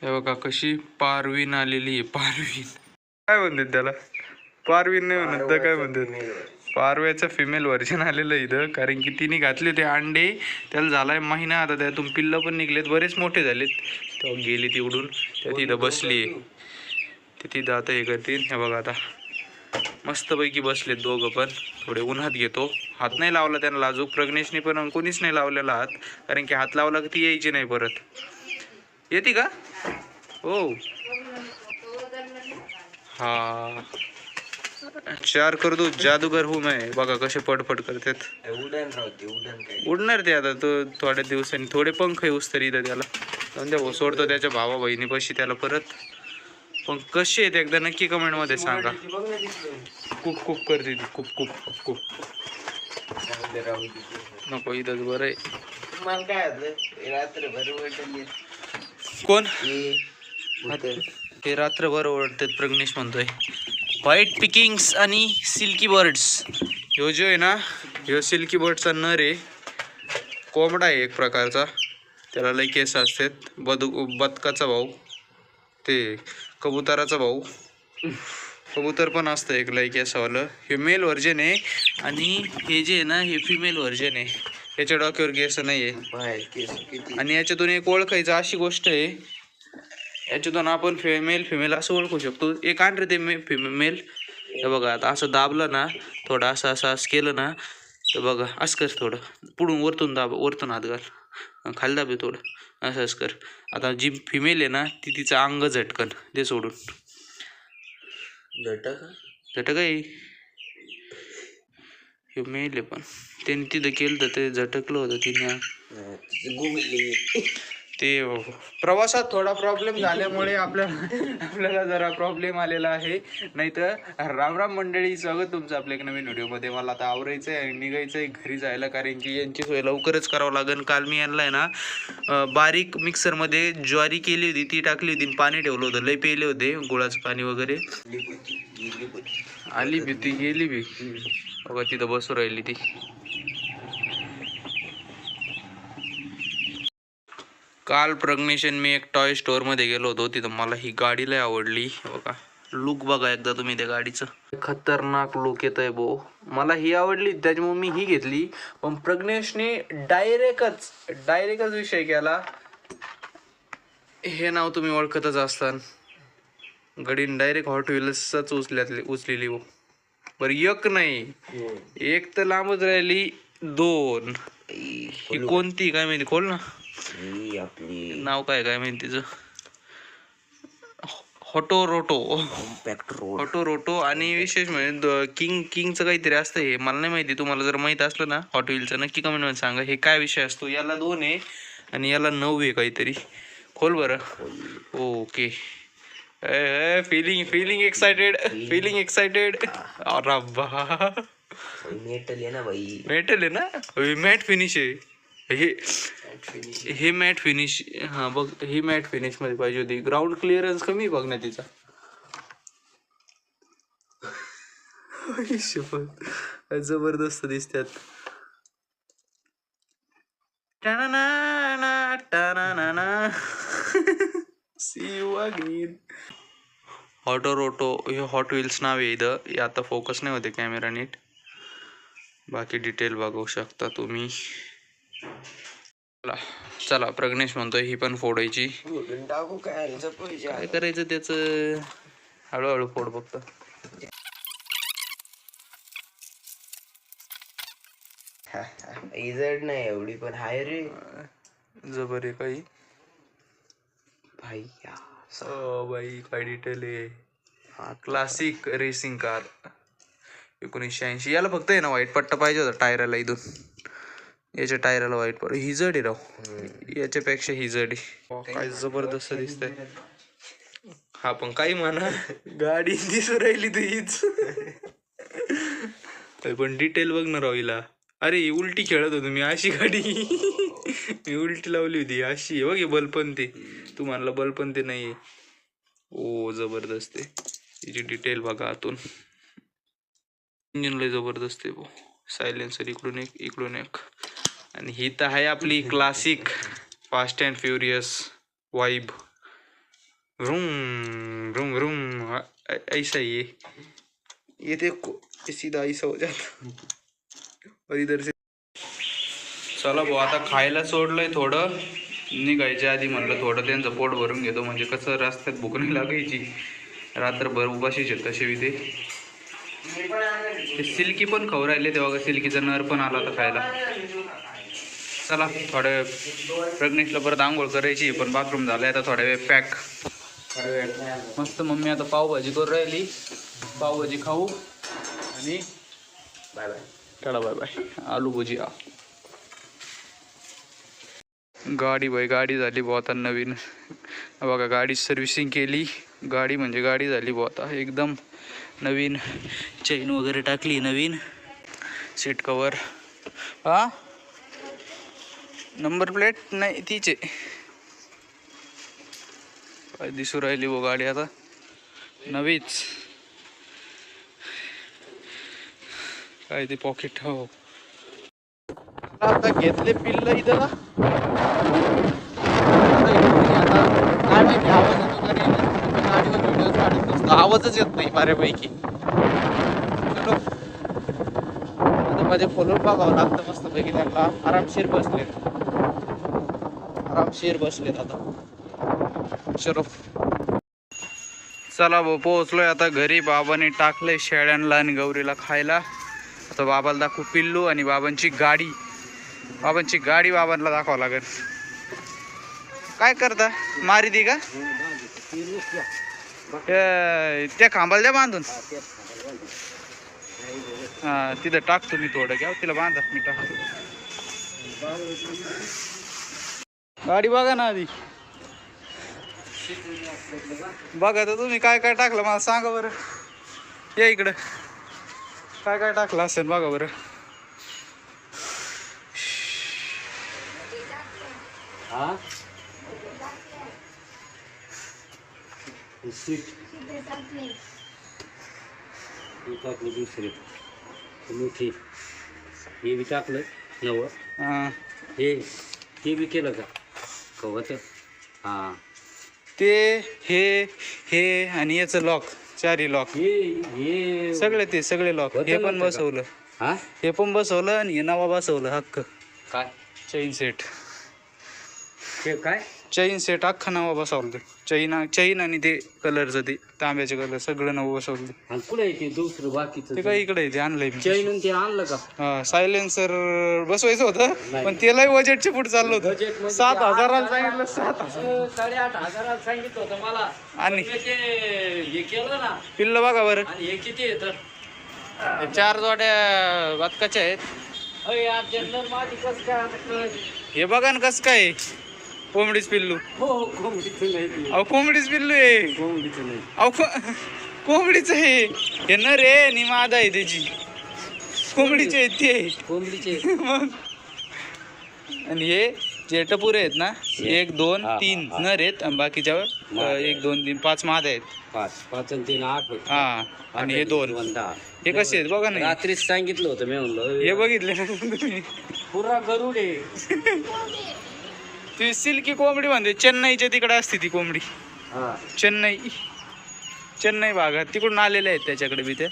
हे बघा कशी पारवीन आलेली आहे. पारवीन काय म्हणतात त्याला? पारवीन नाही म्हणत तर काय म्हणतात? पारव्याचं फिमेल व्हर्जन आलेलं इथं, कारण की तिने घातले ते अंडे. त्याला झालाय महिना, आता त्यातून पिल्लं पण निघलेत, बरेच मोठे झालेत. तेव्हा गेली तिकडून, त्या तिथं बसली. ते तिथं आता हे करतील. हे बघा आता मस्तपैकी बसलेत दोघं पण. थोडे उन्हात घेतो. हात नाही लावला त्यांना अजून, प्रज्ञेशने पण कोणीच नाही लावलेला हात, कारण की हात लावला की ती यायची नाही परत. येते का? हो हा, चार कर दो जादूगर हूँ मैं. बघा कसे पडपड करतात. उडणार ते आता तो थोड्या दिवसांनी. थोडे पंख येऊस तरी इथं त्याला जाऊन सोडतो त्याच्या भावा बहिणीपाशी त्याला परत. पण कसे आहेत एकदा नक्की कमेंट मध्ये सांगा. खूप खूप करते ती, खूप खूप खूप खूप. नको इथंच बरं आहे. मला काय रात्रभर कोण ते रात्रभर ओरडतात? प्रज्ञेश म्हणतोय व्हाईट पिकिंग्स आणि सिल्की बर्ड्स. ह्यो जो आहे ना, ह्यो सिल्की बर्डचा नर आहे. कोंबडा आहे एक प्रकारचा, त्याला लई केस असतात. बदकाचा भाऊ, ते कबुतराचा भाऊ. कबूतर पण असतं एक लई केसावालं. हे मेल व्हर्जन आहे आणि हे जे आहे ना हे फिमेल व्हर्जन आहे. याच्या डोक्यावर केस नाही आहे. आणि याच्यातून एक ओळखायचं अशी गोष्ट आहे, याच्यातून आपण फिमेल असं ओळखू शकतो. एक आण रे ते मेल. हे बघा आता असं दाबलं ना, थोडं असं असं असं केलं ना, तर बघा असं कर, थोडं पुढून वरतून दाब, वरतून हात घाल, खाली दाबे थोडं, असं असं कर. आता जी फिमेल आहे ना ती तिचं अंग झटकन ते सोडून. झटक आहे हे मेल आहे, पण त्यांनी तिथं केलं तर ते झटकलं होतं तिने. ते प्रवासात थोडा प्रॉब्लेम झाल्यामुळे आपल्याला जरा प्रॉब्लेम आलेला आहे. नाही तर राम राम मंडळी, स्वागत तुमचं आपल्या एक नवीन व्हिडिओमध्ये. मला आता आवरायचं आहे आणि निघायचं आहे घरी जायला, कारण की यांची सोय लवकरच करावं लागेल. काल मी यांना आहे ना बारीक मिक्सरमध्ये ज्वारी केली होती, ती टाकली होती, पाणी ठेवलं होतं, लई पेले होते गुळाचं पाणी वगैरे. आली बी ती, गेली बी बघा, तिथं बसू राहिली ती. काल प्रज्ञेशन मी एक टॉय स्टोअर मध्ये गेलो होतो, तिथं मला ही गाडी लय आवडली. बघा लुक बघा एकदा तुम्ही त्या गाडीचं, खतरनाक लुक येत आहे भाऊ. मला ही आवडली त्याच्यामुळे मी ही घेतली. पण प्रज्ञेशने डायरेक्टच विषय केला. हे नाव तुम्ही ओळखतच असतान, गडीन डायरेक्ट हॉट व्हील्सच उचलेली हो. बरं एक नाही, एक तर लांबच राहिली, दोन. ही कोणती काय माहिती, खोल ना. नाव काय माहिती तिचं, हॉटोरोटो. आणि विशेष म्हणजे किंगचं काहीतरी असतं हे, मला नाही माहिती. तुम्हाला जर माहित असलं ना हॉट व्हीलचं, नक्की कमेंट मध्ये सांगा हे काय विषय असतो. याला 2 आहे आणि याला 9 आहे काहीतरी. खोल बरं. Okay, feeling excited. अरे मेटल आहे ना भाई, मेटल आहे ना, मॅट फिनिश आहे हे मॅट फिनिश. हा बघ, ही मॅट फिनिश मध्ये पाहिजे होती. ग्राउंड क्लिअरन्स कमी बघ ना तिचा. जबरदस्त दिसतात. C you again. हॉटोरोटो हे हॉट व्हील्स नाव आहे इथं. आता फोकस नाही होते कॅमेरा नीट, बाकी डिटेल बघू शकता तुम्ही. चला प्रज्ञेश म्हणतोय ही पण फोडायची. काय करायचं त्याच, हळूहळू फोड फक्त. इजड नाही एवढी, पण हाय रे जबर आहे काही भाई. बाई काय डिटेल आहे. Classic racing car 1980. याला फक्त आहे ना व्हाईट पट्टा पाहिजे होता टायराला इथून. याच्या टायराला व्हाईट पट्टा. हिजड आहे राव, याच्यापेक्षा हिजड आहे. काय जबरदस्त दिसतंय. हा पण काही म्हणा, गाडी दिसू राहिली तू हीच. पण डिटेल बघ ना राव हिला. अरे उलटी खेळत होतो मी, अशी गाडी मी उलटी लावली होती अशी. बघ बलपण ते, तू म्हणला बलपण ते नाही. ओ जबरदस्त आहे. हिची डिटेल बघा आतून. इंजिन लय जबरदस्त आहे. सायलेन्सर इकडून एक. आणि ही तर आहे आपली classic fast and furious vibe. Room room room ऐसा ही है ये देखो ये सीधा ऐसा हो जाता और इधर से चला भाऊ आता खायला सोडलंय थोडं निघायच्या आधी म्हणलं थोडं त्यांचं पोट भरून घेतो म्हणजे कसं रस्त्यात भूक नाही लागायची रात्रभर उपाशीच आहेत तसे ते सिल्की पण खाऊ राहिले तेव्हा सिल्कीचा नर पण आला होता खायला चला थोड्या प्रज्ञेशला परत आंघोळ करायची पण बाथरूम झालाय आता थोड्या वेळ पॅक मस्त मम्मी आता पावभाजी करून राहिली पावभाजी खाऊ आणि बाय बाय टाळा बाय बाय आलू भुजिया गाडी बाई गाडी झाली बुवा आता नवीन बघा गाडी सर्व्हिसिंग केली गाडी म्हणजे गाडी झाली बुवा आता एकदम नवीन चेन वगैरे टाकली नवीन सीट कवर हा नंबर प्लेट नाही तीच आहे काय दिसू राहिली बुवा गाडी आता नवीच काय ते पॉकेट हो आता घेतले पिल्ल इथं आवाजच येत नाही बऱ्यापैकी आता माझे फॉलोअर बघावं लागतं मस्त पैकी त्यांना आरामशीर बसलेत आता चलो चला भाऊ पोहोचलोय आता घरी बाबाने टाकलंय शेळ्यांना आणि गौरीला खायला आता बाबाला दाखवू पिल्लू आणि बाबांची गाडी बाबांना दाखवावं लागेल काय करता मारी ती का त्या खांबाला द्या बांधून हा तिथं टाकतो मी थोडं घ्या तिला बांधा मी टाकतो गाडी बघा ना आधी बघा तर तुम्ही काय काय टाकलं मला सांगा बरं या इकडं काय काय टाकलं असेल बघा बरं हा टाकलं दुसरे मोठी हे बी टाकलं नवं हा हे बी केलं का कवच हा ते हे आणि याचं लॉक चारी लॉक हे सगळे लॉक हे पण बसवलं हा हे पण बसवलं आणि हे नवा बसवलं हक्क काय चैन सेट ते काय चैन सेट अख्खा नवा बसवलं ते चैन आणि ते कलरचं ते तांब्याचे कलर सगळं नवं बसवलं आणि पुढे ते दुसरं बाकीचं ते काय इकडे ते आणलंय मी चैन ते आणलं का हा सायलेन्सर बसवायचं होतं पण त्यालाही बजेटचे पुढे चाललं होतं 7,000 सांगितलं 7,000 8,500 सांगितलं होतं मला आणि हे केलं ना पिल्ल बघा बरं आणि हे किती येतं 4 जोड्या बदकाच्या आहेत जनरल माझी कसं काय हे बघा ना कसं काय कोंबडीच पिल्लू हो कोंबडीचं नाही अहो कोंबडीच पिल्लू आहे कोंबडीचं नाही अहो कोंबडीच आहे हे न रे निमादा आहे त्याची कोंबडीचे आहेत ते कोंबडीचे मग आणि हे जे टपुरे आहेत ना 1 2 3 नर आहेत आणि बाकीच्यावर 1 2 3 5 मादा आहेत 5 आणि 3 8 हा आणि हे 2 हे कसे आहेत बघा ना रात्रीच सांगितलं होतं मी म्हणलं हे बघितले ना तुम्ही पुरा गरुड आहे ती सिल्की कोंबडी म्हणते चेन्नईच्या तिकडे असते ती कोंबडी चेन्नई भागात तिकडून आलेल्या आहेत त्याच्याकडे बी ते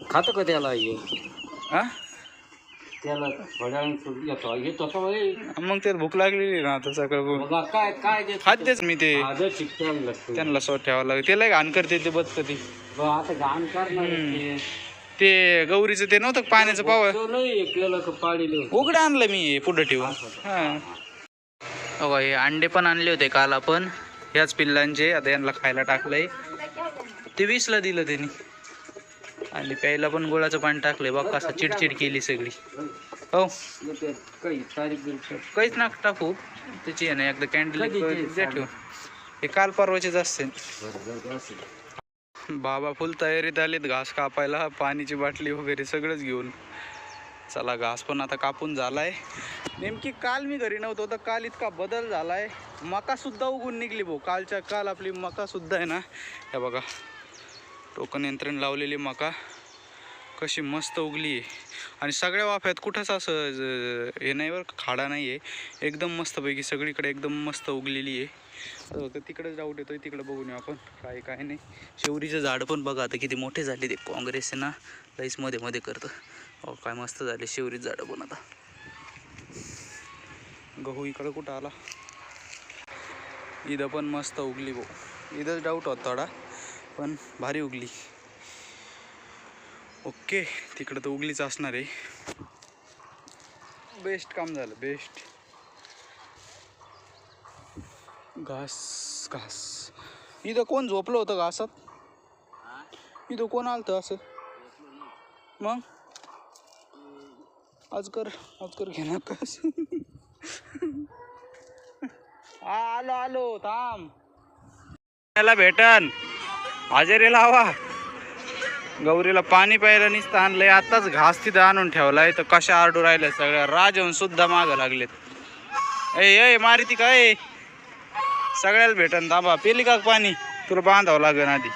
खातं का त्याला हा त्याला मग त्यात भूक लागलेली ना आता सकाळ काय काय खातेच मी ते त्यांना स्वतः ठेवावं लागेल त्याला घाण करते ते बघत ती आता घाण करणार ते गौरीचं ते नव्हतं का पाण्याचं पाव पाडी उघडं आणलं मी पुढं ठेवून हा हो हे अंडे पण आणले होते काल आपण ह्याच पिल्लांचे आता यांना खायला टाकलंय ते 20ला दिलं त्यांनी आणि प्यायला पण गुळाचं पाणी टाकलंय बघ कसं चिडचिड केली सगळी हो काहीच ना टाकू त्याची आहे ना एकदा कॅन्डल द्या ठेवून हे काल परवाचेच असते बाबा फुल तयारीत आलेत घास कापायला पाण्याची बाटली वगैरे सगळंच घेऊन चला घास पण आता कापून झालाय नेमकी काल मी घरी नव्हतो तर काल इतका बदल झालाय मका सुद्धा उगून निघली भाऊ कालच्या काल आपली मका सुद्धा आहे ना हे बघा टोकन यंत्रण लावलेली मका कशी मस्त उगली आहे. आणि सगळ्या वाफ्यात कुठंच असं हे नाही बरं, खाडा नाही आहे. एकदम मस्तपैकी सगळीकडे एकदम मस्त उगलेली आहे. तर तिकडेच डाऊट येतोय, तिकडे बघून आपण काय नाही. शेवरीचं झाड पण बघा आता किती मोठे झाले. ते काँग्रेस आहे ना लईच मध्ये मध्ये करतं. हो काय मस्त झाले शेवरीच झाडं पण. आता गहू इकडं कुठं आला. इथं पण मस्त उगली भाऊ. इथंच डाऊट होता थोडा, पण भारी उगली. ओके, तिकडं तर उगलीच असणार आहे. बेस्ट काम झालं, बेस्ट. घास घास. इथं कोण झोपलं होतं घासात? इथं कोण आलतं असं? मग आजकर घेणार का असं? आलो थांब. त्याला भेटन हजेरी लावा. गौरीला पाणी प्यायला नुसतं आणलंय. आताच घास तिथं आणून ठेवलाय तर कशा आरडू राहिल्या सगळ्या. राजहंस सुद्धा मागं लागलेत. ए मारिती काय सगळ्याला भेटन. थांबा, पेली का पाणी? तुला बांधावं लागेल आधी.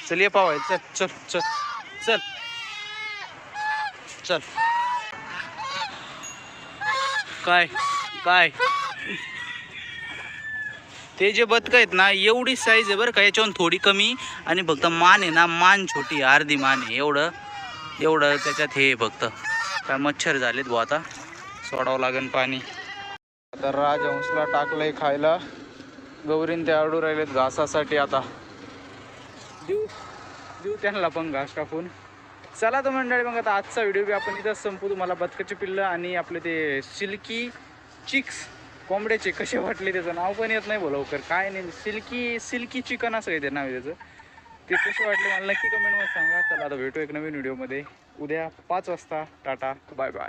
चल ये पावाय. चल चल चल चल चल. काय काय ते जे बदक आहेत ना एवढी साईज आहे बरं का, याच्यावरून थोडी कमी. आणि फक्त मान आहे ना, मान छोटी, अर्धी मान आहे. एवढं त्याच्यात हे फक्त. काय मच्छर झालेत भाऊ. आता सोडावं लागेल पाणी. आता राजहंसला टाकलंय खायला. गौरीन ते आरडू राहिलेत घासासाठी. आता देऊ त्यांना पण घास टाकून. चला तर मंडळी, मग आता आजचा व्हिडिओ बी आपण इथंच संपू. तुम्हाला बदकाची पिल्लं आणि आपले ते सिल्की चिक्स कोंबड्याचे कसे वाटले, त्याचं नाव पण येत नाही लवकर. काय नाही, सिल्की चिकन असं काही ते नाव आहे त्याचं. ते कसे वाटले मला नक्की कमेंटमध्ये सांगा. चला आता भेटू एक नवीन व्हिडिओमध्ये उद्या 5 वाजता. Tata, bye bye.